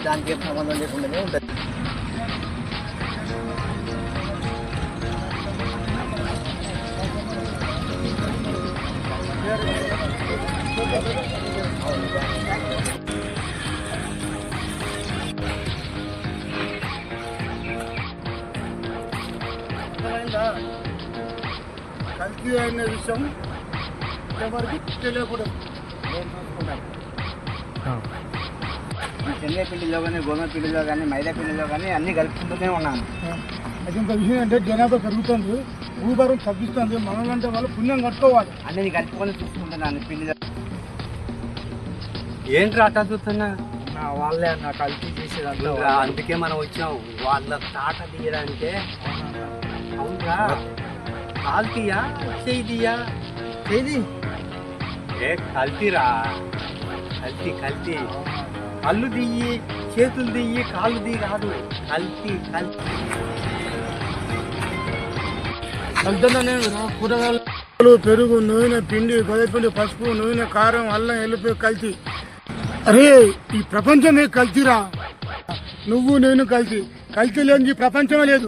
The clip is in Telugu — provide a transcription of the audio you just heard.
దానికి ఏం సంబంధం లేకుండానే ఉంటుంది. కల్తీ అయిన విషయం ఎవరికి తెలియకూడదు. నేను చూసుకుంటాను. శనగ పిండిలో కానీ, గోధుమ పిండిలో కానీ, మైదా పిండిలో కానీ అన్నీ కలుపుకుంటూనే ఉన్నాను. అది ఇంత విషయం అంటే జనాభా పెరుగుతుంది, భూభారం తగ్గిస్తుంది. మనలంటే వాళ్ళు పుణ్యం కట్టుకోవాలి. అన్నీ కలుపుకొని చూసుకుంటున్నాను పిండిలో. ఏంట్రా అట్టా చూస్తున్నా? వాళ్ళే అన్న కల్తీ చేసేది. అందుకే మనం వచ్చాం వాళ్ళ తాట తీయడానికే. అవునరా, కాల్తీయా చేయియా? చేయి ఏ కల్తీరా, కల్తీ కల్తీ. కళ్ళు దియ్యి, చేతులు దియ్యి, కాళ్ళు దియ్యి కాదు, కల్తీ కల్తీ. కూరగాయలు, పెరుగు, నూనె, పిండి, గోధుమపిండి, పసుపు, నూనె, కారం, అల్లం, ఎల్లిపాయ కల్తీ. అరే ఈ ప్రపంచమే కల్తీరా. నువ్వు నేను కల్తీ. కల్తీ లేని ప్రపంచమే లేదు.